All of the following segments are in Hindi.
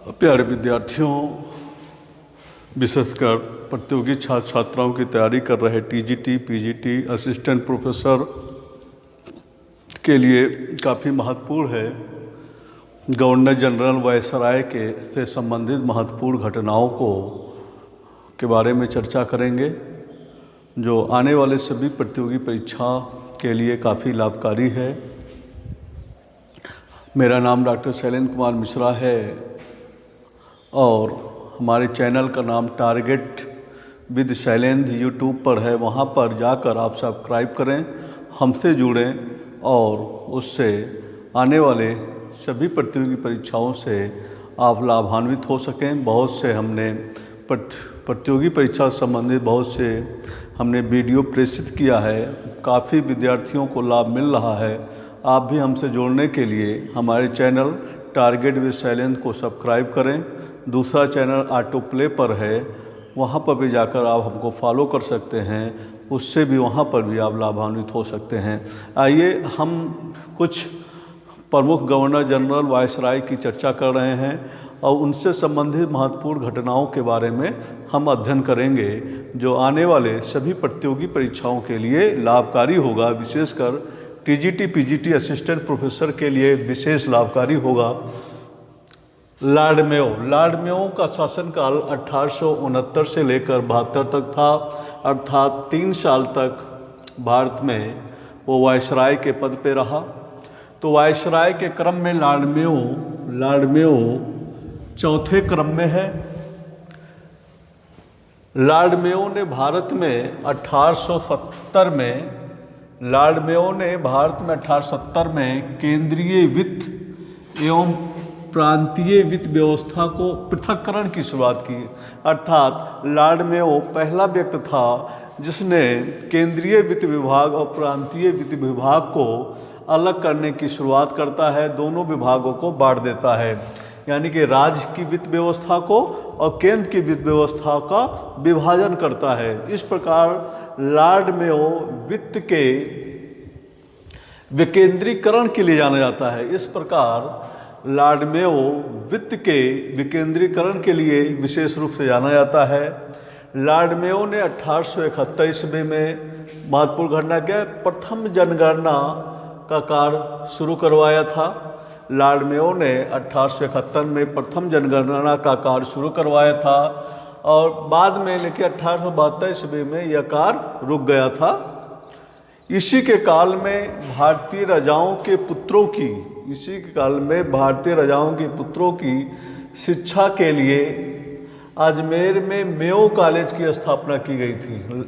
प्यारे विद्यार्थियों, विशेषकर प्रतियोगी छात्र छात्राओं की तैयारी कर रहे टीजीटी, पीजीटी, असिस्टेंट प्रोफेसर के लिए काफ़ी महत्वपूर्ण है। गवर्नर जनरल वायसराय के से संबंधित महत्वपूर्ण घटनाओं के बारे में चर्चा करेंगे, जो आने वाले सभी प्रतियोगी परीक्षा के लिए काफ़ी लाभकारी है। मेरा नाम डॉक्टर शैलेंद्र कुमार मिश्रा है और हमारे चैनल का नाम टारगेट विद शैलेंद्र यूट्यूब पर है। वहाँ पर जाकर आप सब्सक्राइब करें, हमसे जुड़ें और उससे आने वाले सभी प्रतियोगी परीक्षाओं से आप लाभान्वित हो सकें। बहुत से हमने प्रतियोगी परीक्षा से संबंधित बहुत से हमने वीडियो प्रेषित किया है, काफ़ी विद्यार्थियों को लाभ मिल रहा है। आप भी हमसे जुड़ने के लिए हमारे चैनल टारगेट विद शैलेंद्र को सब्सक्राइब करें। दूसरा चैनल ऑटो प्ले पर है, वहाँ पर भी जाकर आप हमको फॉलो कर सकते हैं, उससे भी वहाँ पर भी आप लाभान्वित हो सकते हैं। आइए हम कुछ प्रमुख गवर्नर जनरल वायसराय की चर्चा कर रहे हैं और उनसे संबंधित महत्वपूर्ण घटनाओं के बारे में हम अध्ययन करेंगे, जो आने वाले सभी प्रतियोगी परीक्षाओं के लिए लाभकारी होगा। विशेषकर टीजीटी, पीजीटी, असिस्टेंट प्रोफेसर के लिए विशेष लाभकारी होगा। लॉर्ड मेयो का शासनकाल 1869 से लेकर 72 तक था, अर्थात 3 साल तक भारत में वो वायसराय के पद पे रहा। तो वायसराय के क्रम में लॉर्ड मेयो चौथे क्रम में है। लॉर्ड मेयो ने भारत में 1870 में केंद्रीय वित्त एवं प्रांतीय वित्त व्यवस्था को पृथक्करण की शुरुआत की। अर्थात लॉर्ड मेयो पहला व्यक्ति था जिसने केंद्रीय वित्त विभाग और प्रांतीय वित्त विभाग को अलग करने की शुरुआत करता है, दोनों विभागों को बांट देता है, यानी कि राज्य की वित्त व्यवस्था को और केंद्र की वित्त व्यवस्था का विभाजन करता है। इस प्रकार लॉर्ड मेयो वित्त के विकेंद्रीकरण के लिए जाना जाता है। इस प्रकार लॉर्ड मेयो वित्त के विकेंद्रीकरण के लिए विशेष रूप से जाना जाता है। लॉर्ड मेयो ने 1871 ईस्वी में महत्वपूर्ण घटना क्या है, प्रथम जनगणना का कार्य शुरू करवाया था। लॉर्ड मेयो ने 1871 में प्रथम जनगणना का कार्य शुरू करवाया था और बाद में लेकिन 1872 ईस्वी में यह कार्य रुक गया था। इसी के काल में भारतीय राजाओं के पुत्रों की शिक्षा के लिए अजमेर में मेयो कॉलेज की स्थापना की गई थी।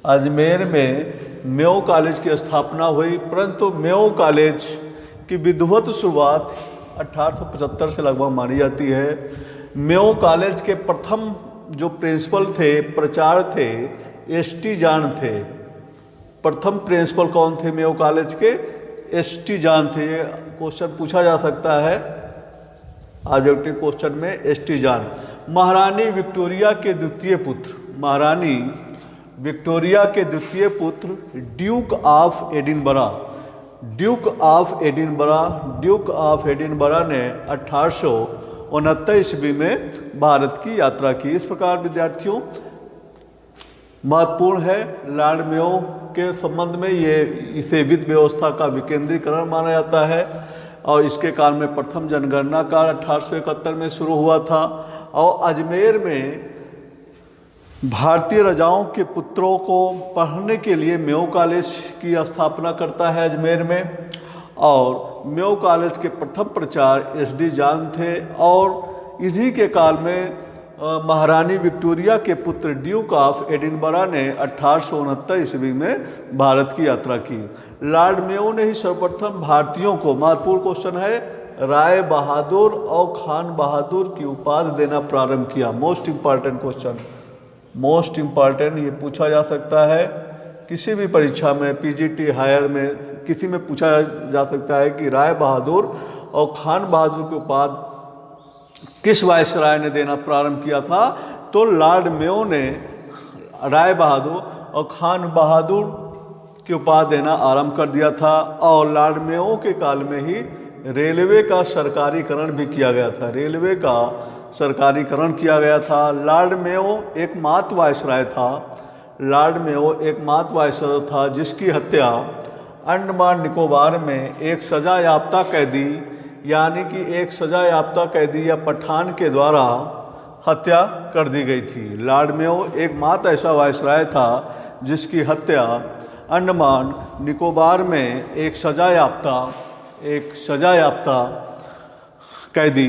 अजमेर में मेयो कॉलेज की स्थापना हुई, परंतु मेयो कॉलेज की विधिवत शुरुआत 1875 से लगभग मानी जाती है। मेयो कॉलेज के प्रथम जो प्रिंसिपल थे, प्राचार्य थे, एस.टी. जॉन थे। प्रथम प्रिंसिपल कौन थे मेयो कॉलेज के? एस.टी. जॉन थे। ये क्वेश्चन पूछा जा सकता है ऑब्जेक्टिव क्वेश्चन में, एस.टी. जॉन। महारानी विक्टोरिया के द्वितीय पुत्र ड्यूक ऑफ एडिनबरा ने 1869 ईस्वी में भारत की यात्रा की। इस प्रकार विद्यार्थियों महत्वपूर्ण है। लॉर्ड मेयो के संबंध में इसे वित्त व्यवस्था का विकेंद्रीकरण माना जाता है और इसके काल में प्रथम जनगणना कार्य 1871 में शुरू हुआ था और अजमेर में भारतीय राजाओं के पुत्रों को पढ़ने के लिए मेयो कॉलेज की स्थापना करता है अजमेर में। और मेयो कॉलेज के प्रथम प्राचार्य एस.डी. जॉन थे और इसी के काल में महारानी विक्टोरिया के पुत्र ड्यूक ऑफ एडिनबरा ने 1869 ईस्वी में भारत की यात्रा की। लॉर्ड मेयो ने ही सर्वप्रथम भारतीयों को, महत्वपूर्ण क्वेश्चन है, राय बहादुर और खान बहादुर की उपाधि देना प्रारंभ किया। Most important question, most important, ये पूछा जा सकता है किसी भी परीक्षा में, पीजीटी हायर में किसी में पूछा जा सकता है कि राय बहादुर और खान बहादुर की उपाधि किस वायसराय ने देना प्रारंभ किया था? तो लॉर्ड मेयो ने राय बहादुर और खान बहादुर की उपाधि देना आरंभ कर दिया था और लॉर्ड मेयो के काल में ही रेलवे का सरकारीकरण भी किया गया था। रेलवे का सरकारीकरण किया गया था। लॉर्ड मेयो एकमात्र वायसराय था। लॉर्ड मेयो एकमात्र वायसराय था जिसकी हत्या अंडमान निकोबार में एक सजा याफ्ता कैदी, यानी कि एक सजा याफ्ता कैदी या पठान के द्वारा हत्या कर दी गई थी। लॉर्ड मेयो एकमात्र ऐसा वायसराय था जिसकी हत्या अंडमान निकोबार में एक सजा याफ्ता कैदी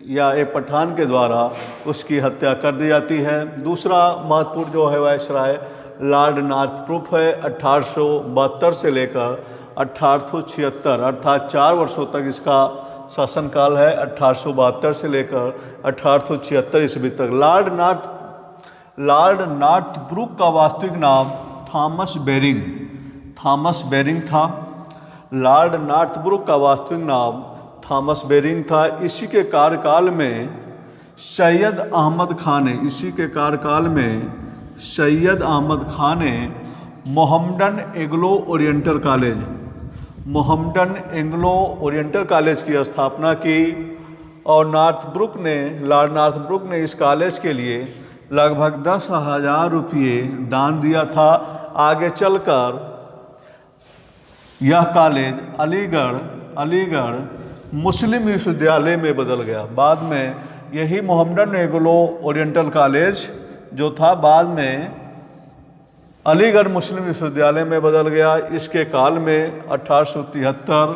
या एक पठान के द्वारा उसकी हत्या कर दी जाती है। दूसरा महत्वपूर्ण जो है वायसराय लॉर्ड नॉर्थब्रुक है। 1872 से लेकर 1876 अर्थात 4 वर्षों तक इसका शासनकाल है। 1872 से लेकर 1876 ईस्वी तक। लॉर्ड नॉर्थब्रुक का वास्तविक नाम थॉमस बेरिंग था। लॉर्ड नॉर्थब्रुक का वास्तविक नाम थॉमस बेरिंग था। इसी के कार्यकाल में सैयद अहमद खान ने मोहम्मडन एंग्लो ओरिएंटल कॉलेज की स्थापना की और लॉर्ड नॉर्थब्रुक ने इस कॉलेज के लिए लगभग 10,000 रुपये दान दिया था। आगे चलकर यह कॉलेज अलीगढ़ मुस्लिम विश्वविद्यालय में बदल गया। बाद में यही मोहम्मडन एंग्लो ओरिएंटल कॉलेज जो था बाद में अलीगढ़ मुस्लिम विश्वविद्यालय में बदल गया। इसके काल में 1873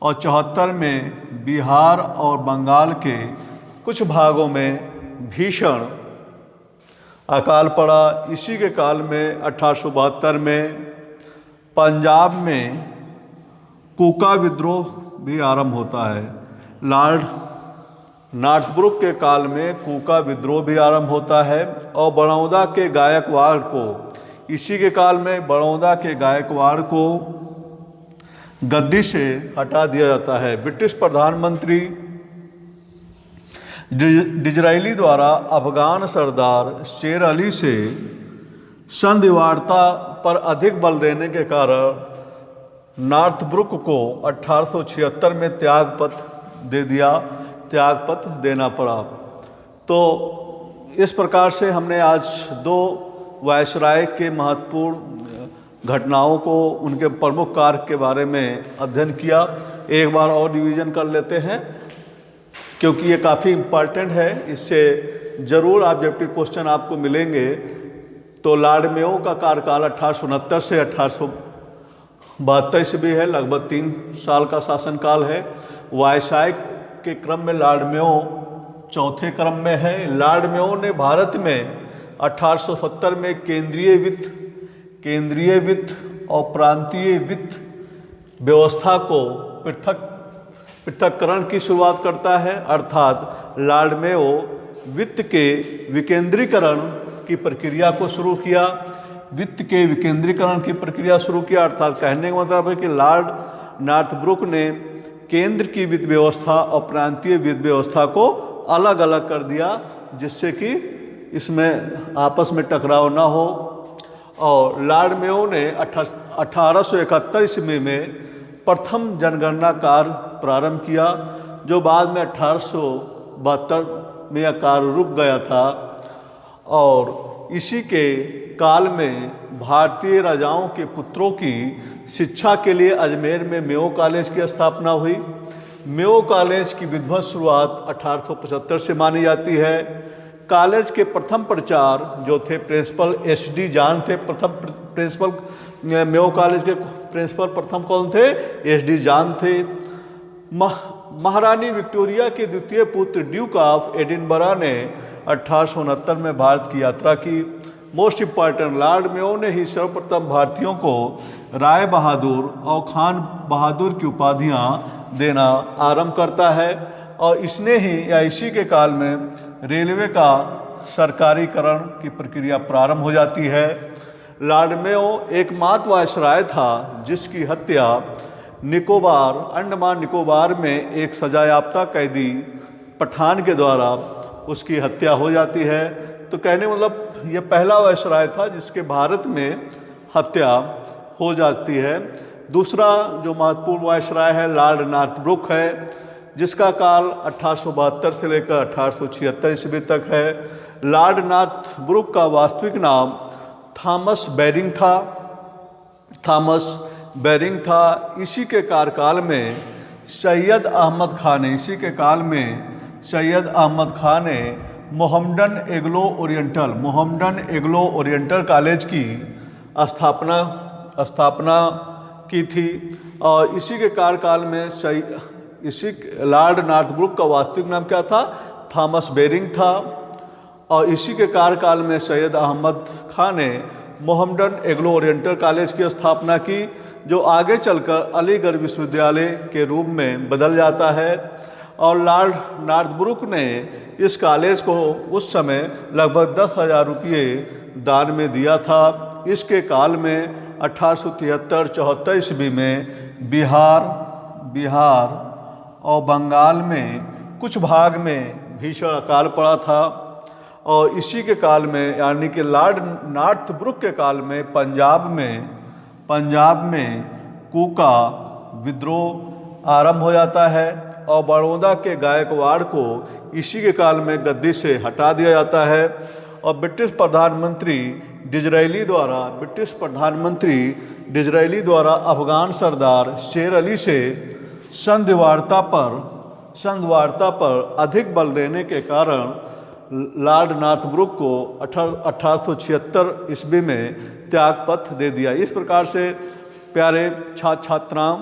और 74 में बिहार और बंगाल के कुछ भागों में भीषण अकाल पड़ा। इसी के काल में 1872 में पंजाब में कूका विद्रोह भी आरंभ होता है। लॉर्ड नॉर्थब्रुक के काल में कूका विद्रोह भी आरंभ होता है और बड़ौदा के गायकवाड़ को इसी के काल में बड़ौदा के गायकवाड़ को गद्दी से हटा दिया जाता है। ब्रिटिश प्रधानमंत्री डिज़रायली द्वारा अफगान सरदार शेर अली से संधि वार्ता पर अधिक बल देने के कारण नॉर्थब्रुक को 1876 में त्यागपत्र देना पड़ा। तो इस प्रकार से हमने आज 2 वायसराय के महत्वपूर्ण घटनाओं को, उनके प्रमुख कार्य के बारे में अध्ययन किया। एक बार और रिवीजन कर लेते हैं क्योंकि ये काफ़ी इम्पॉर्टेंट है। इससे ज़रूर ऑब्जेक्टिव क्वेश्चन आपको मिलेंगे। तो लॉर्ड मेयो का कार्यकाल 1869 से 1872 ईस्वी है, लगभग 3 साल का शासनकाल है। वायसराय के क्रम में लॉर्ड मेयो चौथे क्रम में है। लॉर्ड मेयो ने भारत में 1870 में केंद्रीय वित्त और प्रांतीय वित्त व्यवस्था को पृथक्करण की शुरुआत करता है। अर्थात लॉर्ड मेयो वित्त के विकेंद्रीकरण की प्रक्रिया को शुरू किया। अर्थात कहने का मतलब है कि लॉर्ड नॉर्थब्रुक ने केंद्र की वित्त व्यवस्था और प्रांतीय वित्त व्यवस्था को अलग अलग कर दिया जिससे कि इसमें आपस में टकराव ना हो। और लॉर्ड मेयो ने 1871 ईस्वी में प्रथम जनगणना कार्य प्रारंभ किया जो बाद में 1872 में यह कार्य रुक गया था। और इसी के काल में भारतीय राजाओं के पुत्रों की शिक्षा के लिए अजमेर में मेयो कॉलेज की स्थापना हुई। मेयो कॉलेज की विधिवत शुरुआत 1875 से मानी जाती है। कॉलेज के प्रथम प्राचार्य जो थे प्रिंसिपल एस.डी. जॉन थे। प्रथम प्रिंसिपल मेयो कॉलेज के प्रिंसिपल प्रथम कौन थे? एस.डी. जॉन थे। महारानी विक्टोरिया के द्वितीय पुत्र ड्यूक ऑफ एडिनबरा ने 1869 में भारत की यात्रा की। मोस्ट इम्पॉर्टेंट, लॉर्ड मेयो ने ही सर्वप्रथम भारतीयों को राय बहादुर और खान बहादुर की उपाधियां देना आरंभ करता है। और इसने ही या इसी के काल में रेलवे का सरकारीकरण की प्रक्रिया प्रारंभ हो जाती है। लॉर्ड मेयो एकमात्र वायसराय था जिसकी हत्या अंडमान निकोबार में एक सजायाफ्ता कैदी पठान के द्वारा उसकी हत्या हो जाती है। तो कहने मतलब ये पहला वायसराय था जिसके भारत में हत्या हो जाती है। दूसरा जो महत्वपूर्ण वायसराय है लॉर्ड नॉर्थब्रुक है, जिसका काल 1872 से लेकर 1876 ईस्वी तक है। लॉर्ड नॉर्थब्रुक का वास्तविक नाम थॉमस बैरिंग था। इसी के कार्यकाल में सैयद अहमद खान ने मोहम्मडन एग्लो ओरिएंटल कॉलेज की स्थापना की थी। और इसी के कार्यकाल में लॉर्ड नॉर्थब्रुक का वास्तविक नाम क्या था? थॉमस बैरिंग था। और इसी के कार्यकाल में सैयद अहमद खान ने मोहम्मडन एग्लो ओरिएंटल कॉलेज की स्थापना की, जो आगे चलकर अलीगढ़ विश्वविद्यालय के रूप में बदल जाता है। और लॉर्ड नॉर्थब्रुक ने इस कॉलेज को उस समय लगभग 10,000 रुपये दान में दिया था। इसके काल में 1873-74 ईस्वी में बिहार और बंगाल में कुछ भाग में भीषण अकाल पड़ा था। और इसी के काल में यानी कि लॉर्ड नॉर्थब्रुक के काल में पंजाब में कूका विद्रोह आरंभ हो जाता है और बड़ौदा के गायकवाड़ को इसी के काल में गद्दी से हटा दिया जाता है। और ब्रिटिश प्रधानमंत्री डिज़रायली द्वारा अफगान सरदार शेर अली से संधिवार्ता पर अधिक बल देने के कारण लॉर्ड नॉर्थब्रुक को 1876 ईस्वी में त्यागपत्र दे दिया। इस प्रकार से प्यारे छात्र छात्राओं,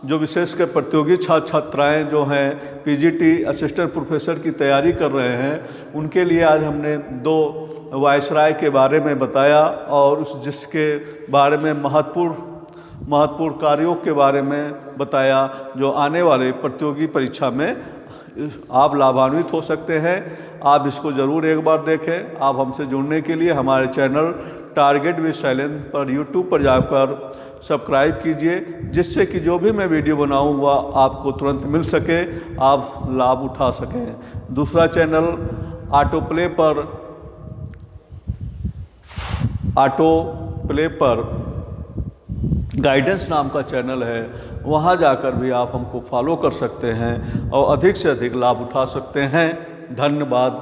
जो विशेषकर प्रतियोगी छात्र छात्राएँ जो हैं पीजीटी असिस्टेंट प्रोफेसर की तैयारी कर रहे हैं, उनके लिए आज हमने 2 वायसराय के बारे में बताया और जिसके बारे में महत्वपूर्ण कार्यों के बारे में बताया, जो आने वाले प्रतियोगी परीक्षा में आप लाभान्वित हो सकते हैं। आप इसको ज़रूर एक बार देखें। आप हमसे जुड़ने के लिए हमारे चैनल टारगेट विद शैलेंद्र पर यूट्यूब पर जाकर सब्सक्राइब कीजिए, जिससे कि जो भी मैं वीडियो बनाऊँ वह आपको तुरंत मिल सके, आप लाभ उठा सकें। दूसरा चैनल ऑटो प्ले पर गाइडेंस नाम का चैनल है, वहाँ जाकर भी आप हमको फॉलो कर सकते हैं और अधिक से अधिक लाभ उठा सकते हैं। धन्यवाद।